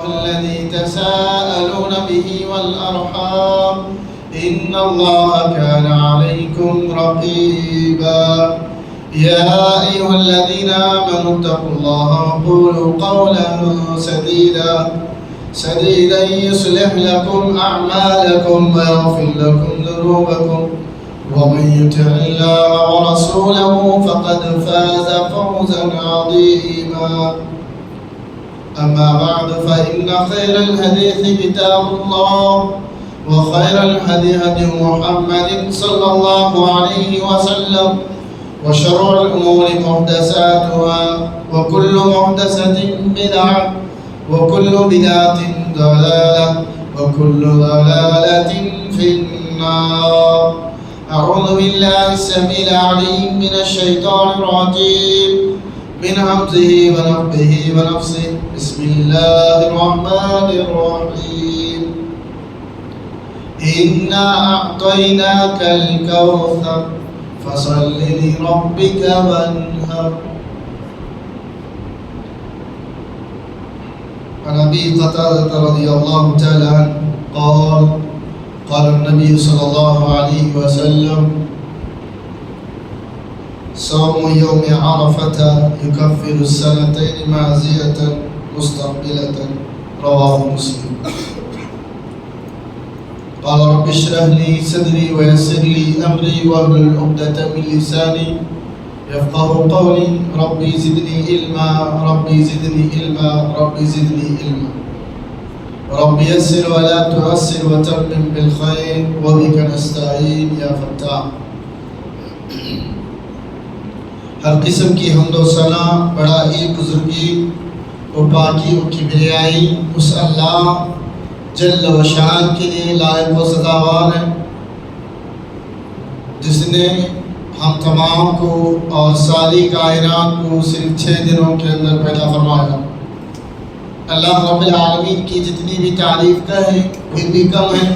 الذي تساءلون به والأرحام إن الله كان عليكم رقيبا يا أيها الذين آمنوا اتقوا الله وقولوا قولا سديدا يصلح لكم أعمالكم ويغفر لكم ذنوبكم ومن يطع الله ورسوله فقد فاز فوزا عظيما أما بعد فإن خير الحديث كتاب الله وخير الهدي هدي محمد صلى الله عليه وسلم وشر الأمور محدثاتها وكل محدثة بدعة وكل بدعة ضلالة وكل ضلالة في النار. أعوذ بالله السميع العليم من الشيطان الرجيم من همزه ونفخه ونفثه بسم الله الرحمن الرحيم إنا أعطيناك الكوثر فصل لربك وانحر. عن أبي قتادة رضي الله تعالى عنه قال قال النبي صلى الله عليه وسلم صوم يوم عرفة يكفر السنتين ماضية مستقبلة رواه مسلم. قال رب اشرح لي صدري ويسر لي أمري واحلل عقدة من لساني يفقهوا قولي ربي زدني علما ربي زدني علما ربي زدني علما رب يسر ولا تعسر وتمم بالخير وبك نستعين يا فتاح. ہر قسم کی حمد و ثنا بڑائی بزرگی و پاکی و کبریائی اس اللہ جل و شان کے لیے لائق و سزاوار ہے جس نے ہم تمام کو اور ساری کائنات کو صرف 6 دنوں کے اندر پیدا فرمایا. اللہ رب العالمین کی جتنی بھی تعریف کہیں پھر بھی کم ہے.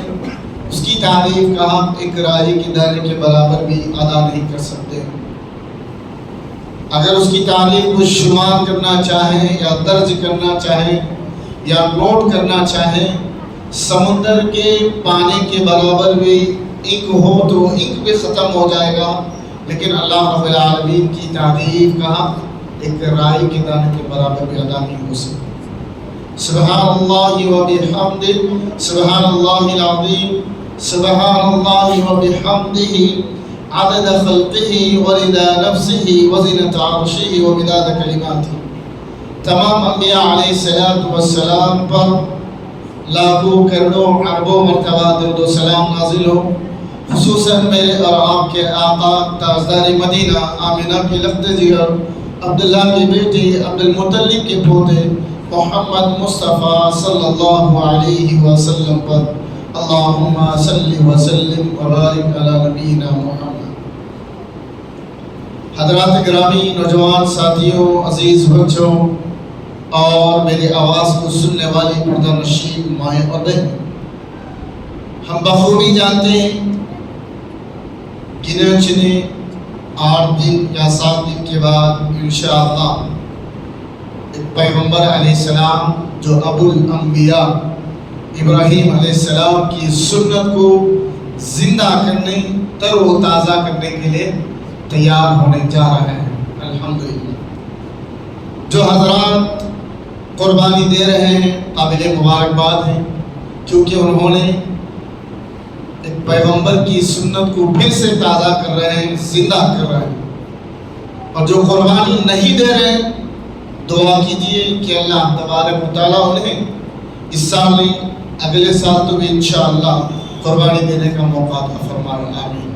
اس کی تعریف کا ہم ایک راہی کے دانے کے برابر بھی ادا نہیں کر سکتے. اگر اس کی تعریف کو شمار کرنا چاہیں یا درج کرنا چاہیں یا نوٹ کرنا چاہیں سمندر کے پانی کے برابر بھی انک ہو تو انک بھی ختم ہو جائے گا، لیکن اللہ رب العالمین کی تعریف کا ایک رائی کے دانے کے برابر بھی ادا نہیں ہو سکتا. سبحان اللہ و بحمدہ سبحان اللہ العظیم سبحان اللہ و بحمدہ عدد خلقہ ورضا نفسہ وزنة عرشہ ومداد کلماتہ. تمام انبیاء علیہ السلام پر لاکھوں کروڑوں اربوں مرتبہ درود و سلام نازل ہو. خصوصاً میرے اور آپ کے آقا تاجدار مدینہ آمنہ کے لخت جگر عبداللہ کی بیٹی عبد المطلب کے پوتے محمد مصطفیٰ صلی اللہ علیہ وسلم پر اللہم صلی وسلم وبارک علی نبینا محمد. حضرات گرامی، نوجوان ساتھیوں، عزیز بچوں اور میری آواز کو سننے والی پردہ نشین مائیں اور بہن، ہم بخوبی جانتے ہیں گنے چنے 8 دن یا 7 دن کے بعد انشاءاللہ ایک پیغمبر علیہ السلام جو ابو الانبیاء ابراہیم علیہ السلام کی سنت کو زندہ کرنے تر و تازہ کرنے کے لیے تیار ہونے جا رہے ہیں. الحمدللہ جو حضرات قربانی دے رہے ہیں قابل مبارکباد ہیں، کیونکہ انہوں نے ایک پیغمبر کی سنت کو پھر سے تازہ کر رہے ہیں، زندہ کر رہے ہیں. اور جو قربانی نہیں دے رہے ہیں دعا کیجئے کہ اللہ تبارک و تعالیٰ انہیں اس سال نہیں اگلے سال تو بھی انشاءاللہ قربانی دینے کا موقع عطا فرمائے. آمین.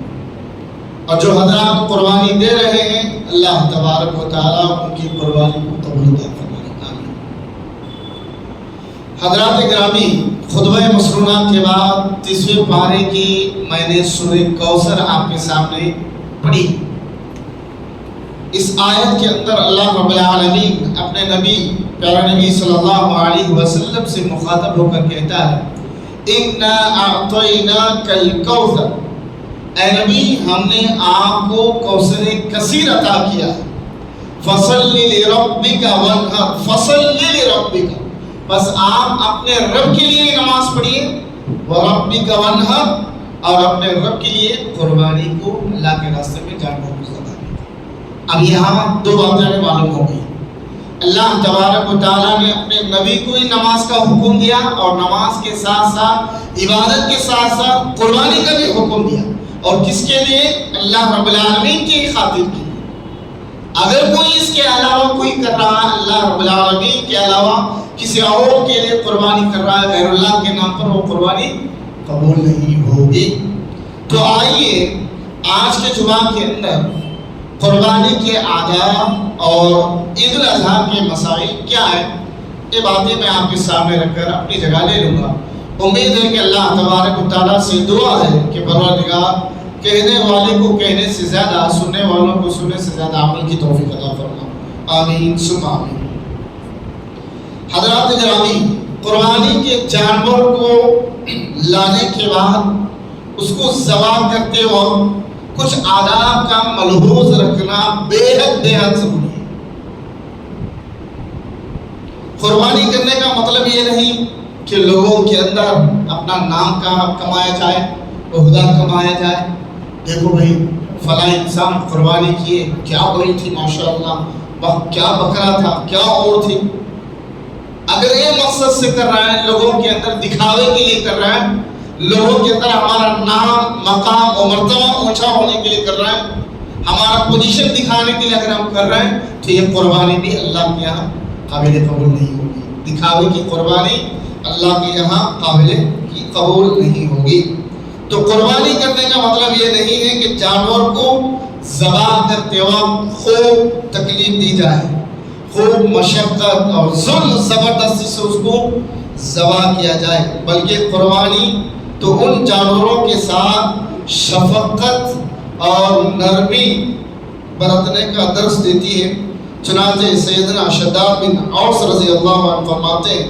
اور جو حضرات قربانی دے رہے ہیں اللہ تبارک و تعالیٰ ان کی قربانی کو قبول فرمائے. آمین. حضرات گرامی، خطبہ مسنونہ کے بعد 30ویں پارے کی میں نے سورہ کوثر آپ کے سامنے پڑھی. اس آیت کے اندر اللہ رب العالمین اپنے نبی پیارے نبی صلی اللہ علیہ وسلم سے مخاطب ہو کر کہتا ہے اِنَّا أَعْطَيْنَاكَ الْكَوْثَرَ، اے نبی ہم نے آپ کو کوثر کثیر عطا کیا. فَصَلِّ لِرَبِّكَ وَانْحَرْ، فَصَلِّ لِرَبِّكَ، بس آپ اپنے رب کے لیے نماز پڑھیے، وَرَبِّكَ وَانْحَرْ، اور اپنے رب کے لیے قربانی کو اللہ کے راستے میں جانوروں کو ذبح کیجیے۔ اب یہاں دو باتیں معلوم ہو گئی، اللہ تبارک و تعالیٰ نے اپنے نبی کو ہی نماز کا حکم دیا، اور نماز کے ساتھ ساتھ عبادت کے ساتھ ساتھ قربانی کا بھی حکم دیا، اور کس کے لیے؟ اللہ رب العالمین کی خاطر کی۔ اگر کوئی اس کے علاوہ کوئی کر رہا ہے، اللہ رب العالمین کے علاوہ کسی اور کے لیے قربانی کر رہا ہے غیر اللہ کے نام پر، وہ قربانی قبول نہیں ہوگی۔ تو آئیے آج کے جمعہ کے اندر قربانی کے آداب اور عید الاضحیٰ کے مسائل کیا ہیں، یہ باتیں میں آپ کے سامنے رکھ کر اپنی جگہ لے لوں گا۔ امید ہے کہ اللہ تبارک و تعالیٰ سے دعا ہے کہ پروردگار کہنے والے کو کہنے سے زیادہ، سننے والوں کو سننے سے زیادہ عمل کی توفیق عطا فرما، آمین ثم آمین۔ حضرات گرامی، قربانی کے جانور کو لانے کے بعد اس کو ذبح کرتے وقت کچھ آداب کا ملحوظ رکھنا بے حد ضروری ہے۔ قربانی کرنے کا مطلب یہ نہیں کہ لوگوں کے اندر اپنا نام کمایا جائے، عہدہ کمایا جائے، دیکھو بھائی فلاں انسان قربانی کیے، کیا بڑی تھی ماشاءاللہ، کیا بکرا تھا، کیا اور تھی۔ اگر یہ مقصد سے کر رہا ہے، لوگوں کے اندر دکھاوے کے لیے کر رہا ہے، لوگوں کے اندر ہمارا نام، مقام اور مرتبہ اونچا ہونے کے لیے کر رہا ہے، ہمارا پوزیشن دکھانے کے لیے اگر ہم کر رہے ہیں، تو یہ قربانی بھی اللہ کے یہاں قابل قبول نہیں ہوگی۔ دکھاوے کی قربانی اللہ کے یہاں قابل کی قبول نہیں ہوگی۔ تو قربانی کرنے کا مطلب یہ نہیں ہے کہ جانور کو ذبح کرتے وقت خوب تکلیف دی جائے، خوب مشقت اور ظلم زبردستی سے اس کو ذبح کیا جائے، بلکہ قربانی تو ان جانوروں کے ساتھ شفقت اور نرمی برتنے کا درس دیتی ہے۔ چنانچہ سیدنا شداد بن اوس رضی اللہ عنہ فرماتے ہیں،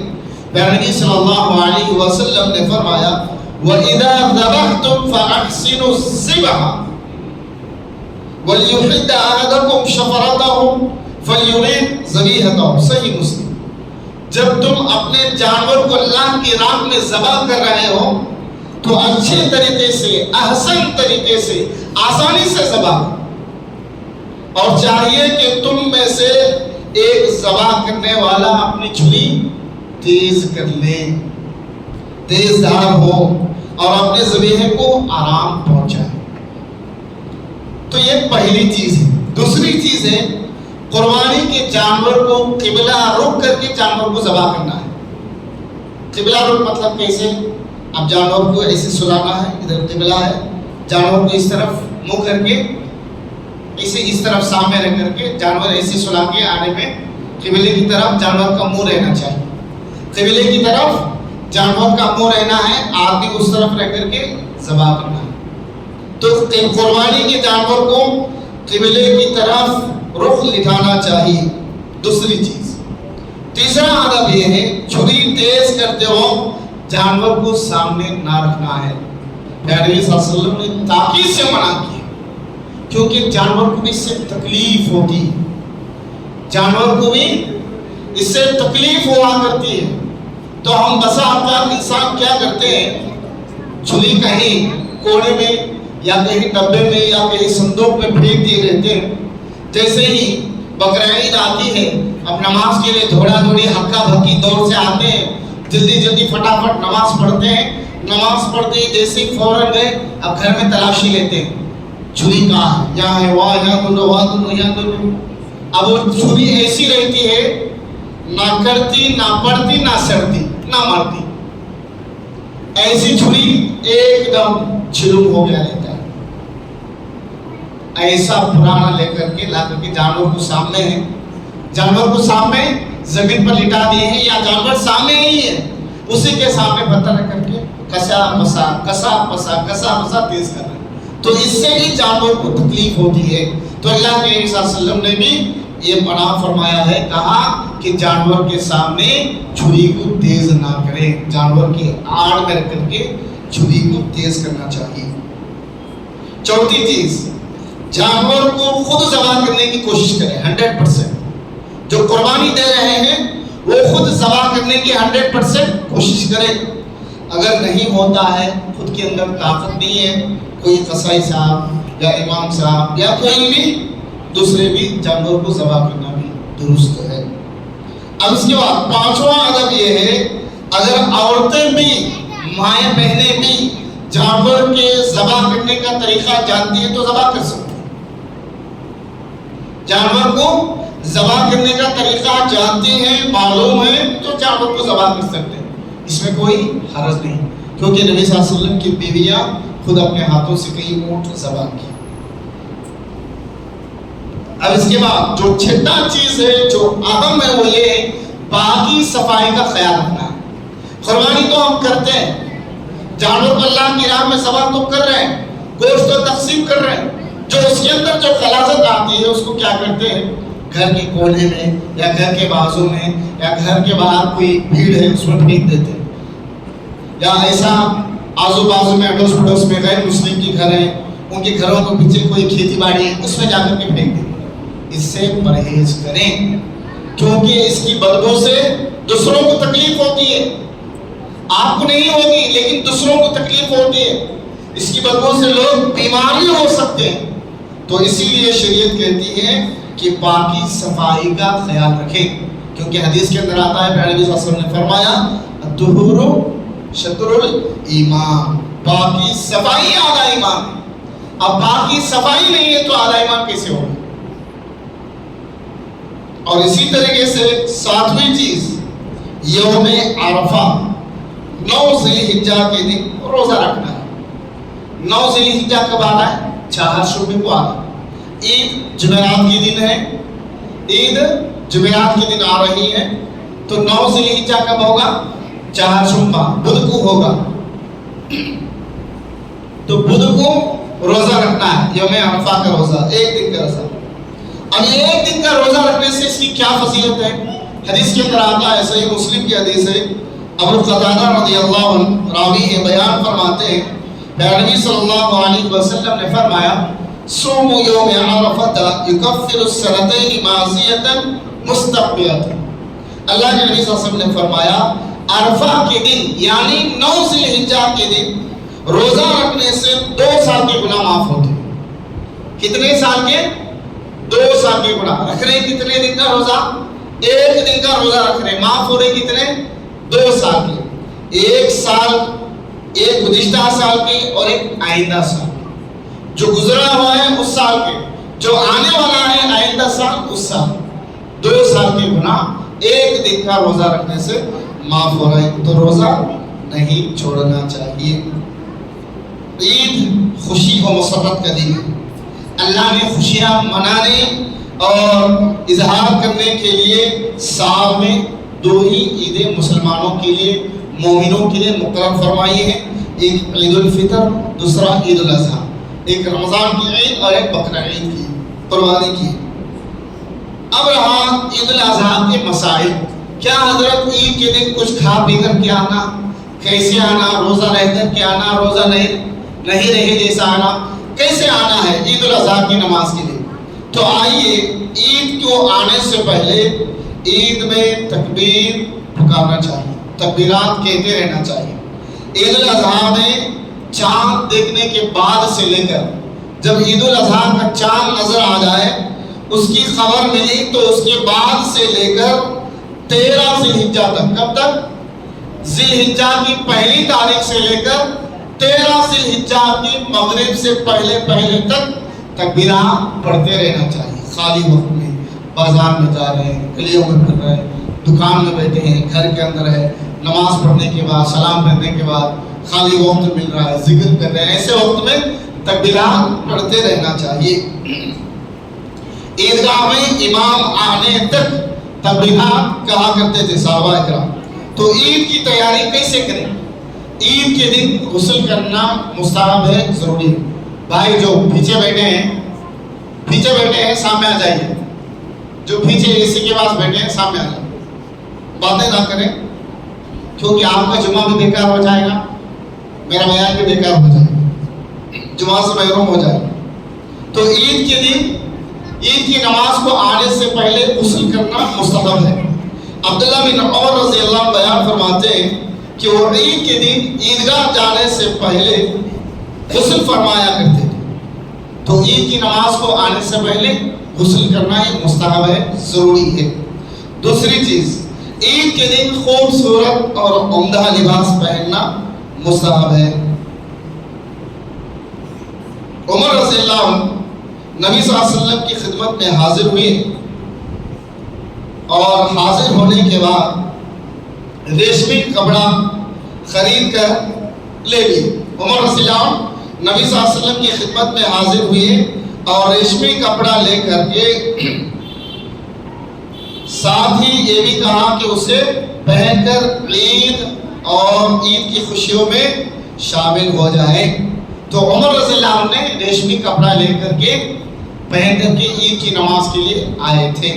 نبی صلی اللہ علیہ وسلم نے فرمایا، وَإِذَا ذَبَحْتُمْ فَأَحْسِنُوا الذِّبْحَ وَلْيُحِدَّ أَحَدُكُمْ شَفْرَتَهُ فَلْيُرِدْ ذَبِيحَتَهُ، صحیح مسلم۔ جب تم اپنے جانور کو اللہ کی راہ میں ذبح کر رہے ہو تو اچھے طریقے سے، احسن طریقے سے، آسانی سے ذبح کرو، اور چاہیے کہ تم میں سے ایک ذبح کرنے والا اپنی چھری تیز کر لے، تیز دھار ہو اور اپنے ذبیحے کو آرام پہنچائے۔ تو یہ پہلی چیز ہے۔ دوسری چیز ہے قربانی کے جانور کو قبلہ رخ کر کے جانور کو ذبح کرنا ہے۔ قبلہ رخ مطلب کیسے؟ اب جانور کو ایسے سلانا ہے، ادھر قبلہ ہے، جانور کو اس طرف منہ کر کے، اسے اس طرف سامنے رکھ کر کے جانور ایسے سلا کے آنے میں قبلے کی طرف جانور کا منہ رہنا چاہیے، قبلے کی طرف جانور کا منہ رہنا ہے، آدمی اس طرف رہ کر کے ذبح کرنا ہے۔ تو قربانی کے جانور کو قبلے کی طرف رخ لٹھانا چاہیے، دوسری چیز۔ تیسرا آداب یہ ہے چھری تیز کرتے ہو جانور کو سامنے نہ رکھنا ہے۔ نبی صلی اللہ علیہ وسلم نے تاکید سے منع کیا، کیونکہ جانور کو بھی اس سے تکلیف ہوتی ہے، جانور کو بھی اس سے تکلیف ہوا کرتی ہے۔ تو ہم بسا اوقات انسان کیا کرتے ہیں، چھری کہیں کونے میں یا کہیں ڈبے میں یا کہیں صندوق میں پھینک دیے رہتے ہیں۔ جیسے ہی بقرہ عید آتی ہے، اب نماز کے لیے دھوڑا دھوڑی ہکا بھکی دور سے آتے ہیں، جلدی جلدی فٹافٹ نماز پڑھتے ہیں، نماز پڑھتے ہی جیسے ہی فوراً گئے اب گھر میں تلاشی لیتے ہیں، چھری کہاں ہے، یہاں ہے، وہاں، یہاں دونوں، وہاں دونوں، یہاں دونوں۔ اب وہ چھری ایسی رہتی ہے، نہ کرتی، نہ پڑتی، نہ سڑتی، نہ مرتی، ایسی چھری ایک دم چھلم ہو گیا رہتا ہے۔ ایسا پرانا لے کر کے لا کر کے جانور کو سامنے ہے، جانور کو سامنے زمین پر لٹا دیے ہیں، یا جانور سامنے ہی ہے، اسی کے سامنے پتھر رکھ کر کے کسا پسا تیز کر رہے ہیں، تو اس سے بھی جانور کو تکلیف ہوتی ہے۔ تو اللہ کے نبی صلی اللہ علیہ وسلم نے بھی یہ منع فرمایا ہے، کہا کہ جانور کے سامنے چھری کو تیز نہ کرے، جانور کی آڑ میں رکھ کر کے چھری کو تیز کرنا چاہیے۔ چوتھی چیز، جانور کو خود ذبح کرنے کی کوشش کریں 100%۔ جو قربانی دے رہے ہیں وہ خود ذبح کرنے کی 100% کوشش کرے. اگر نہیں ہوتا ہے، خود کے اندر طاقت نہیں ہے، کوئی قصائی صاحب یا امام صاحب یا کوئی بھی دوسرے بھی جانور کو ذبح کرنا بھی درست ہے. اب اس کے بعد پانچواں ادب یہ ہے، اگر عورتیں بھی، مائیں بہنیں بھی جانور کے ذبح کرنے کا طریقہ جانتی ہیں تو ذبح کر سکتے ہیں. جانور کو ذبح کرنے کا طریقہ جانتے ہیں، معلوم ہے، تو جانور کو ذبح کر سکتے ہیں. اس میں کوئی حرج نہیں، کیونکہ نبی صلی اللہ علیہ وسلم کی بیویاں خود اپنے ہاتھوں سے کئی اونٹ ذبح کی. اب اس کے بعد جو چھٹا چیز ہے، جو اہم ہے، وہ یہ ہے پاکی صفائی کا خیال رکھنا ہے. قربانی تو ہم کرتے ہیں، جانور کو اللہ کی راہ میں ذبح تو کر رہے ہیں، گوشت تو تقسیم کر رہے ہیں، جو اس کے اندر جو خلاصت آتی ہے اس کو کیا کرتے ہیں، گھر کے کونے میں یا گھر کے بازو میں یا گھر کے باہر کوئی بھیڑ ہے اس میں پھینک دیتے ہیں. یا ایسا آزو بازو میں اڑوس پڑوس میں غیر مسلم کے گھر ہیں، ان کے گھروں کے پیچھے کوئی کھیتی باڑی ہے، اس میں جا کر کے پھینک دیتے. اس سے پرہیز کریں، کیونکہ اس کی بدبو سے دوسروں کو تکلیف ہوتی ہے. آپ کو نہیں ہوگی لیکن دوسروں کو تکلیف ہوتی ہے. اس کی بدبو سے لوگ بیماری ہو سکتے ہیں. تو اسی لیے شریعت کہتی ہے کہ پاکی صفائی کا خیال رکھیں، کیونکہ حدیث کے اندر آتا ہے، پیارے نبی صلی اللہ علیہ وسلم نے فرمایا الطہور شطر الایمان، پاکی صفائی آدھا ایمان ہے. اب پاکی صفائی نہیں ہے تو آدھا ایمان کیسے ہوگا؟ اور اسی طریقے سے ساتویں چیز یوم عرفہ، 9 ذی الحجہ کے دن روزہ رکھنا ہے. 9 ذی الحجہ کب آ رہا ہے؟ 4 شعبے کو آ رہا ہے. عید جمعرات کے دن ہے، عید جمعرات کے دن آ رہی ہے، تو 9 ذی الحجہ کب ہوگا؟ 4 شعبہ بدھ کو ہوگا. تو بدھ کو روزہ رکھنا ہے، یوم عرفہ کا روزہ، 1 دن کا روزہ. اب یہ 1 دن کا روزہ رکھنے سے اس کی کیا فضیلت ہے؟ حدیث کے اندر آتا ہے، صحیح مسلم کی حدیث ہے، ابو قتادہ رضی اللہ عنہ راوی ہے، بیان فرماتے ہیں، نبی صلی اللہ علیہ وسلم نے فرمایا صوموا یوم عرفہ یکفر السنتین ماضیۃ مستقبلۃ. اللہ کے نبی صلی اللہ علیہ وسلم نے فرمایا عرفہ کے دن یعنی 9 ذی الحجہ کے دن روزہ رکھنے سے 2 سال کے گناہ معاف ہوتے ہیں. کتنے سال کے؟ 2 سال کے گناہ. رکھ رہے کتنے دن کا روزہ؟ 1 دن کا روزہ رکھ رہے، معاف ہو رہے کتنے؟ 2 سال کے. 1 سال، ایک گزشتہ سال کے اور ایک آئندہ سال. جو گزرا ہوا ہے اس سال کے، جو آنے والا ہے آئندہ سال اس سال. 2 سال کے گناہ 1 دن کا روزہ رکھنے سے معاف ہو رہا ہے. تو روزہ نہیں چھوڑنا چاہیے. عید خوشی و مسرت کا دن ہے. اللہ نے خوشیاں منانے اور اظہار کرنے کے لیے سال میں 2 ہی عیدیں مسلمانوں کے لیے، مومنوں کے لیے مقرر فرمائی ہیں. ایک عید الفطر، دوسرا عید الاضحیٰ. ایک رمضان کی عید اور ایک بقرہ عید کی قربانی کی. اب رہا عید الاضحیٰ کے مسائل. کیا حضرت عید کے دن کچھ کھا پی کر کے آنا، کیسے آنا، روزہ رہ کر کے آنا، روزہ نہیں رہے جیسا آنا، کیسے آنا ہے عید الاضحیٰ کی نماز کے لیے؟ تو آئیے عید کو آنے سے پہلے عید میں تکبیر پکارنا چاہیے، تکبیرات کہتے رہنا چاہیے. عید الاضحیٰ میں چاند دیکھنے کے بعد سے لے کر جب عید الاضحیٰ کا چاند نظر آ جائے، اس کی خبر ملی، تو اس کے بعد سے لے کر 13 ذی الحجہ تک. کب تک؟ ذی الحجہ کی پہلی تاریخ سے لے کر 13 ذی الحجہ کی مغرب سے پہلے تک تکبیرات پڑھتے رہنا چاہیے. خالی وقت میں بازار میں جا رہے ہیں، گلیوں میں پھر رہے ہیں، دکان میں بیٹھے ہیں، گھر کے اندر ہے، نماز پڑھنے کے بعد، سلام پھیرنے کے بعد خالی وقت مل رہا ہے، ذکر کر رہے ہیں، ایسے وقت میں تکبیرات پڑھتے رہنا چاہیے. عیدگاہ میں امام آنے تک تکبیرات کہا کرتے تھے صحابہ اکرام. تو عید کی تیاری کیسے کریں؟ عید کے دن غسل کرنا مستحب ہے، ضروری ہے. بھائی جو پیچھے بیٹھے ہیں سامنے آ جائیے. جو پیچھے اسی کے پاس بیٹھے ہیں سامنے آ جائیں، باتیں نہ کریں، کیونکہ آپ کا جمعہ بھی بیکار ہو جائے گا، میرا بیان بھی بیکار ہو جائے گا، جمعہ سے محروم ہو جائے گا. تو عید کے دن عید کی نماز کو آنے سے پہلے غسل کرنا مستحب ہے. عبداللہ بن عمر رضی اللہ عنہ بیان فرماتے ہیں کہ وہ عید کے دن عیدگاہ جانے سے پہلے غسل فرمایا کرتے تھے. تو عید کی نماز کو آنے سے پہلے غسل کرنا ایک مستحب ہے، ضروری ہے. دوسری چیز، عید کے دن خوبصورت اور عمدہ لباس پہننا مستحب ہے. عمر رضی اللہ عنہ نبی صلی اللہ علیہ وسلم کی خدمت میں حاضر ہوئے اور حاضر ہونے کے بعد ریشمی کپڑا خرید کر لے لیے. عمر رضی اللہ عنہ نبی صلی اللہ علیہ وسلم کی خدمت میں حاضر ہوئے اور ریشمی کپڑا لے کر کے ساتھ ہی یہ بھی کہا کہ اسے پہن کر عید اور عید کی خوشیوں میں شامل ہو جائیں. تو عمر رضی اللہ عنہ نے ریشمی کپڑا لے کر کے پہن کر کے عید کی نماز کے لیے آئے تھے.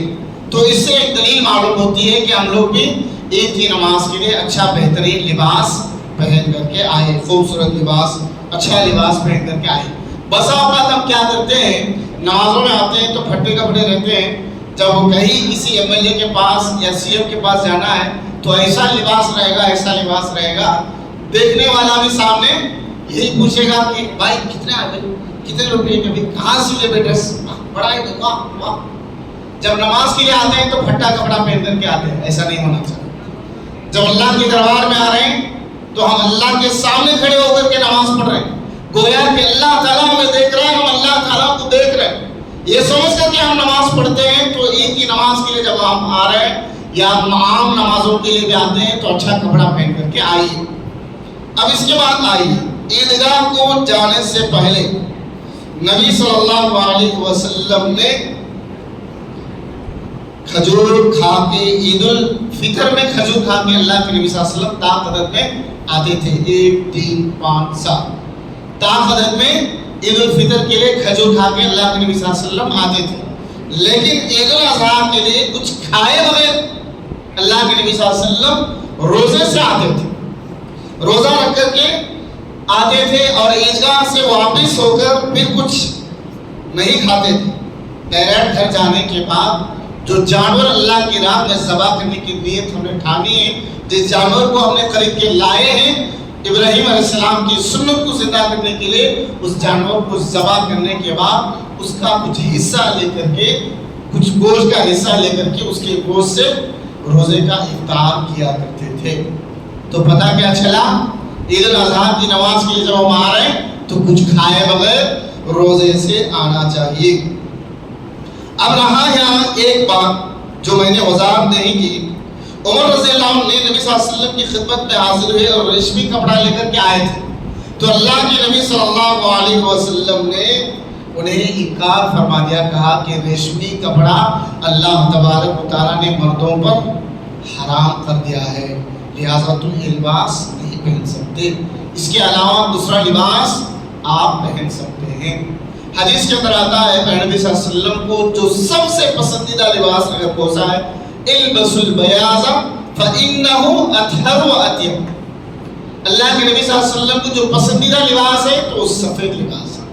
تو اس سے ایک دلیل معلوم ہوتی ہے کہ ہم لوگ بھی عید کی نماز کے لیے اچھا بہترین لباس پہن کر کے آئے، خوبصورت لباس، اچھا لباس پہن کر کے آئے. بسا اوقات ہم کیا کرتے ہیں، نمازوں میں آتے ہیں تو پھٹے کپڑے رہتے ہیں، جب کہیں کسی ایم ایل اے کے پاس یا سی ایم کے پاس جانا ہے تو ایسا لباس رہے گا، ایسا لباس رہے گا، دیکھنے والا بھی سامنے یہی پوچھے گا کہ بھائی کتنے آ گئے، کتنے روپے کے بھی، کہاں سے لے بیٹے، بڑا ہے، واہ واہ. جب نماز کے لیے آتے ہیں تو پھٹا کپڑا پہن کر کے آتے ہیں، ایسا نہیں ہونا چاہیے. جب اللہ کے دربار میں آ رہے ہیں تو ہم اللہ کے سامنے کھڑے ہو کر کے نماز پڑھ رہے ہیں، گویا کہ اللہ تعالیٰ ہمیں دیکھ رہا ہے، ہم اللہ تعالیٰ کو دیکھ رہے ہیں. یہ سمجھ کر کے ہم نماز پڑھتے ہیں. تو عید کی نماز کے لیے جب ہم آ رہے ہیں یا عام نمازوں کے لیے بھی آتے ہیں تو اچھا کپڑا پہن کر کے آئیے. اب اس کے بعد آئیے، عیدگاہ کو جانے سے پہلے نبی صلی اللہ علیہ وسلم نے کھجور کھا کے، عید الفطر میں کھجور کھا کے اللہ کے نبی صلی اللہ علیہ وسلم طاقت میں آتے تھے. 1 3 5 7 طاقت میں عید الفطر کے لیے کھجور کھا کے اللہ کے نبی صلی اللہ علیہ وسلم آتے تھے. لیکن عید الاضحیٰ کے لیے کچھ کھائے بغیر اللہ کے نبی صلی اللہ علیہ وسلم روزے سے آتے تھے، روزہ رکھ کر کے آتے تھے اور عیدگاہ سے واپس ہو کر پھر کچھ نہیں کھاتے تھے. ڈائریکٹ گھر جانے کے بعد جو جانور اللہ کی راہ میں ذبح کرنے کی نیت ہم نے ٹھانی ہے، جس جانور کو ہم نے خرید کے لائے ہیں ابراہیم علیہ السلام کی سنت کو زندہ کرنے کے لیے، اس جانور کو ذبح کرنے کے بعد اس کا کچھ حصہ لے کر کے، کچھ گوشت کا حصہ لے کر کے اس کے گوشت سے روزے کا افطار کیا کرتے تھے. تو پتہ کیا چلا، عید الاضحیٰ کی نماز کے لیے جب ہم آ رہے ہیں تو کچھ کھائے بغیر روزے سے آنا چاہیے. اب رہا یہاں ایک بات جو میں نے وضاحت نہیں کی، عمر رضی اللہ عنہ نے نبی صلی اللہ علیہ وسلم کی خدمت میں حاضر ہوئے اور ریشمی کپڑا لے کر کے آئے تھے. تو اللہ کے نبی صلی اللہ علیہ وسلم نے انہیں انکار فرما دیا، کہا کہ ریشمی کپڑا اللہ تبارک و تعالیٰ نے مردوں پر حرام کر دیا ہے، لہٰذا تم یہ لباس نہیں پہن سکتے، اس کے علاوہ دوسرا لباس آپ پہن سکتے ہیں. حدیث کے اندر آتا ہے کہ نبی صلی اللہ علیہ وسلم کو جو سب سے پسندیدہ لباس اگر پوچھا ہے، البس البیاض فإنه اطہر واطیب. اللہ کے نبی صلی اللہ علیہ وسلم کو جو پسندیدہ لباس ہے تو سفید لباس ہے،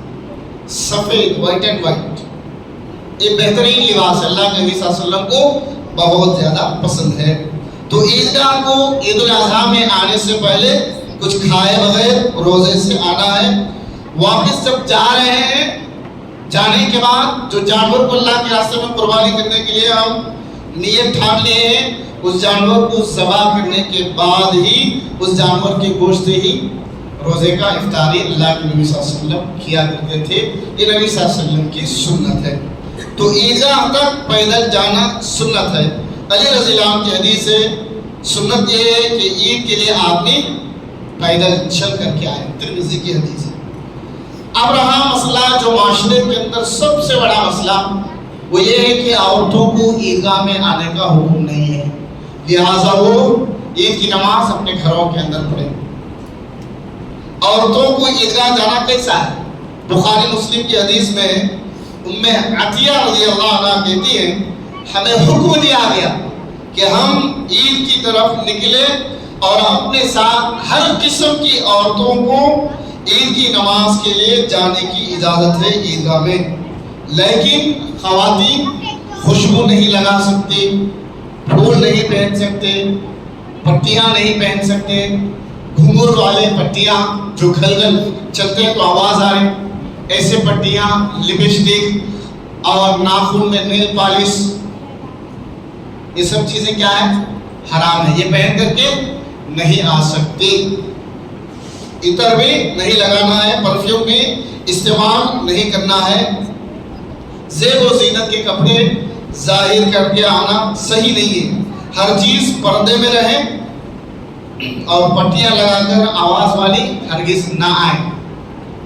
سفید، وائٹ اینڈ وائٹ. یہ بہترین لباس ہے، اللہ کے نبی صلی اللہ علیہ وسلم کو بہت زیادہ پسند ہے. تو عیدگاہ کو عید الاضحیٰ میں آنے سے پہلے کچھ کھائے بغیر روزے سے آنا ہے. واپس جب جا رہے ہیں، جانے کے بعد جو جانور کو اللہ کے راستے میں قربانی کرنے کے لیے ہم نیت ٹھان لیے ہیں، اس جانور کو ذبح کرنے کے بعد ہی اس جانور کے گوشت سے ہی روزے کا افطاری اللہ کے نبی صلی اللہ علیہ وسلم کیا کرتے تھے. یہ نبی صلی اللہ علیہ وسلم کی سنت ہے. تو عیدگاہ تک پیدل جانا سنت ہے. علی رضی اللہ عنہ کی حدیث ہے، سنت یہ ہے کہ عید کے لیے آدمی پیدل چل کر کے آئے، ترمذی کی حدیث ہے. اب رہا مسئلہ جو معاشرے کے اندر سب سے بڑا مسئلہ، وہ یہ ہے کہ عورتوں کو عیدگاہ میں آنے کا حکم نہیں ہے، لہٰذا وہ عید کی نماز اپنے گھروں کے اندر پڑھیں. عورتوں کو عیدگاہ جانا کیسا ہے؟ بخاری مسلم کی حدیث میں ام عطیہ رضی اللہ عنہ کہتی ہیں، ہمیں حکم دیا گیا کہ ہم عید کی طرف نکلے اور اپنے ساتھ ہر قسم کی عورتوں کو عید کی نماز کے لیے جانے کی اجازت ہے عیدگاہ میں. لیکن خواتین خوشبو نہیں لگا سکتی، پھول نہیں پہن سکتے، پٹیاں نہیں پہن سکتے، گھنگور والے پٹیاں جو گھل گھل چلتے ہیں تو آواز آ رہی، ایسے پٹیاں، لپسٹک اور ناخن میں نیل پالش، یہ سب چیزیں کیا ہے؟ حرام ہے، یہ پہن کر کے نہیں آ سکتی۔ عطر بھی نہیں لگانا ہے، پرفیوم بھی استعمال نہیں کرنا ہے، زیب و زینت کے کپڑے ظاہر کر کے آنا صحیح نہیں ہے، ہر چیز پردے میں رہے اور پٹیاں لگا کر آواز والی ہرگز نہ آئے،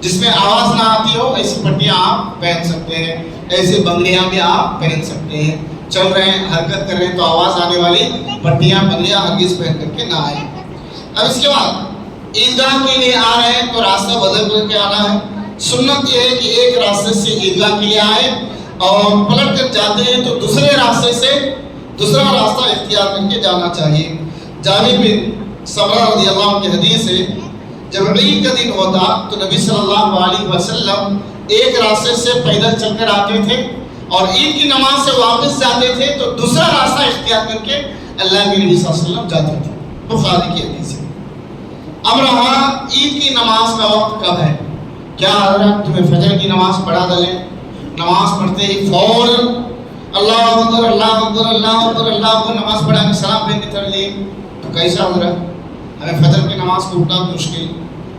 جس میں آواز نہ آتی ہو ایسی پٹیاں آپ پہن سکتے ہیں، ایسے بنگڑیاں بھی آپ پہن سکتے ہیں، چل رہے ہیں حرکت کر رہے ہیں تو آواز آنے والی پٹیاں بنگڑیاں ہرگز پہن کر کے نہ آئے۔ اب اس کے بعد عیدگاہ کے لیے آ رہے ہیں تو راستہ بدل کر کے آنا ہے، سنت یہ ہے کہ ایک راستے سے عیدگاہ کے لیے آئے اور پلٹ کر جاتے ہیں تو دوسرے راستے سے دوسرا راستہ اختیار کر کے جانا چاہیے۔ جابر بن سمرہ رضی اللہ عنہ کی حدیث ہے، جب عید کا دن ہوتا تو نبی صلی اللہ علیہ وسلم ایک راستے سے پیدل چل کر آتے تھے اور عید کی نماز سے واپس جاتے تھے تو دوسرا راستہ اختیار کر کے اللہ کے نبی صلی اللہ علیہ وسلم جاتے تھے، بخاری کی حدیث ہے۔ اب رہا عید کی نماز کا وقت کب ہے؟ کیا حضرت تمہیں فجر کی نماز پڑھا دلے، نماز پڑھتے ہی فوراً اللہ اکبر اللہ اکبر اللہ اکبر اللہ اکبر نماز پڑھا کے سلام پھیر کے چل لیے تو کیسا حضرت؟ ہمیں فجر کی نماز کو اٹھنا مشکل،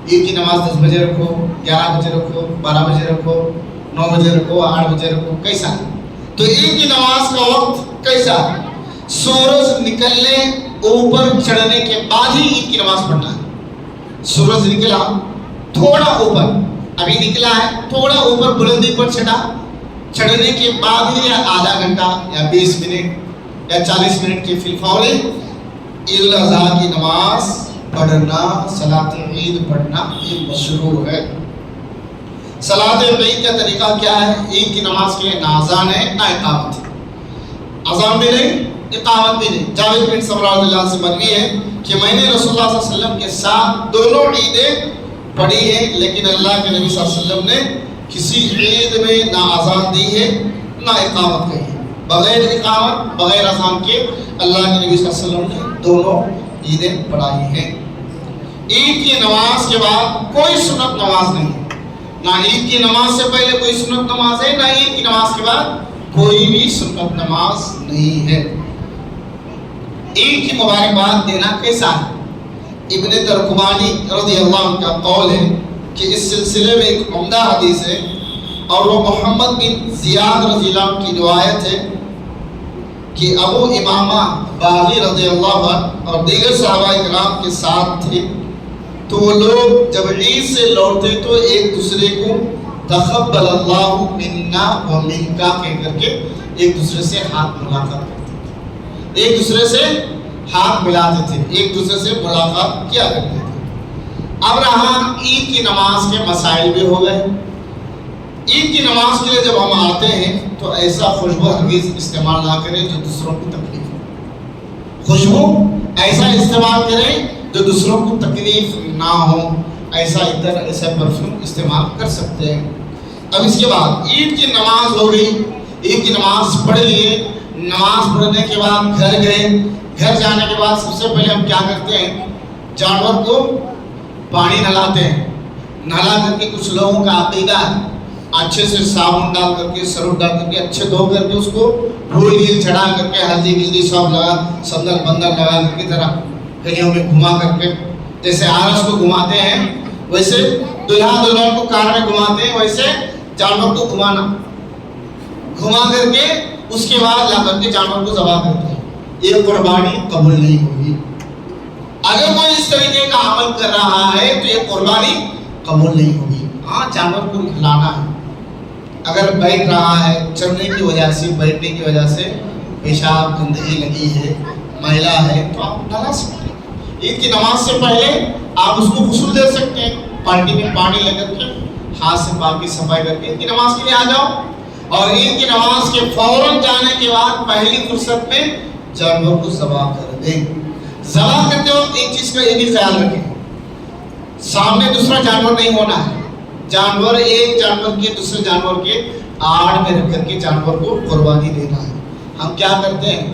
عید کی نماز 10 بجے رکھو، 11 بجے رکھو، 12 بجے رکھو، 9 بجے رکھو، 8 بجے رکھو، کیسا ہے؟ تو عید کی نماز کا وقت کیسا ہے؟ سورج نکلنے اوپر چڑھنے کے بعد ہی عید کی نماز پڑھنا ہے۔ سورج نکلا تھوڑا اوپر، ابھی نکلا ہے تھوڑا اوپر بلندی پر چڑھنے کے بعد ہی آدھا گھنٹہ یا 20 منٹ یا 40 منٹ کے فی الفور عید الاضحیٰ کی نماز پڑھنا، صلاۃ عید پڑھنا یہ مشروع ہے۔ صلاۃ عید کا طریقہ کیا ہے؟ عید کی نماز کے لیے نہ اذان ہے نہ اقامت ہے، اذان بھی نہیں اقامت بھی نہیں۔ جابر بن سمرہ رضی اللہ عنہ سے مروی ہے کہ میں نے رسول اللہ صلی اللہ علیہ وسلم کے ساتھ دونوں عیدیں پڑھی ہیں، لیکن اللہ کے نبی صلی اللہ علیہ وسلم نے کسی عید میں نہ اذان دی ہے نہ اقامت کہی ہے، بغیر اقامت بغیر اذان کے اللہ کے نبی صلی اللہ علیہ وسلم نے دونوں عیدیں پڑھائی ہیں۔ عید کی نماز کے بعد کوئی سنت نماز نہیں ہے، نہ عید کی نماز سے پہلے کوئی سنت نماز ہے، نہ عید کی نماز کے بعد کوئی بھی سنت نماز نہیں ہے۔ عید کی مبارکباد دینا کیسا ہے؟ ابن ترکمانی رضی اللہ عنہ کا قول ہے کہ اس سلسلے میں ایک عمدہ حدیث ہے اور وہ محمد بن زیاد رضی اللہ عنہ کی روایت ہے کہ ابو امامہ باغی رضی اللہ عنہ اور دیگر صحابہ کرام کے ساتھ تھے، تو وہ لوگ جب عید سے لوٹتے تو ایک دوسرے کو تقبل اللہ منا و منکا کہہ کر کے ایک دوسرے سے ہاتھ ملاقات کرتے تھے، ایک دوسرے سے ہاتھ ملاتے تھے، ایک دوسرے سے ملاقات کیا کرتے تھے۔ اب رہا عید کی نماز کے مسائل بھی ہو گئے۔ عید کی نماز کے لیے جب ہم آتے ہیں تو ایسا خوشبو ہرگز استعمال نہ کریں جو دوسروں کو تکلیف ہو، خوشبو ایسا استعمال کریں جو دوسروں کو تکلیف نہ ہو، ایسا عطر ایسا پرفیوم استعمال کر سکتے ہیں۔ اب اس کے بعد عید کی نماز ہو گئی، عید کی نماز پڑھ لیے، نماز پڑھنے کے بعد گھر گئے، گھر جانے کے بعد سب سے پہلے ہم کیا کرتے ہیں؟ جانور کو پانی نہلاتے ہیں، نہلا کر کے کچھ لوگوں کا عقیدہ ہے اچھے سے صابن ڈال کر کے سرف ڈال کر کے اچھے دھو کر کے اس کو پھول گیل چڑھا کر کے ہلدی گلدی سب لگا سندر بندر لگا کر کے ذرا گلیوں میں گھما کر کے جیسے عرس کو گھماتے ہیں ویسے دلہا دلہن کو کار میں گھماتے ہیں، ویسے جانور کو گھما کر کے اس کے بعد لا کر کے جانور کو ذبح کرتے ہیں۔ یہ قربانی قبول نہیں ہوگی۔ اگر کوئی اس طریقے کا عمل کر رہا ہے تو یہ قربانی قبول نہیں ہوگی۔ ہاں جانور کو نہلانا ہے، اگر بیٹھ رہا ہے چلنے کی وجہ سے بیٹھنے کی وجہ سے پیشاب گندگی لگی ہے میلا ہے تو آپ نہلا سکتے ہیں۔ عید کی نماز سے پہلے آپ اس کو غسل دے سکتے ہیں، بالٹی میں پانی لے کر کے ہاتھ سے پاکی صفائی کر کے عید کی نماز کے لیے آ جاؤ، اور عید کی نماز کے فوراً جانے کے بعد پہلی فرصت میں جانور کو ذبح کر دیں۔ ذبح کرتے وقت ایک چیز کا یہ بھی خیال رکھیں، سامنے دوسرا جانور نہیں ہونا ہے، جانور ایک جانور کے دوسرے جانور کے آڑ میں رکھ کر کے جانور کو قربانی دینا ہے۔ ہم کیا کرتے ہیں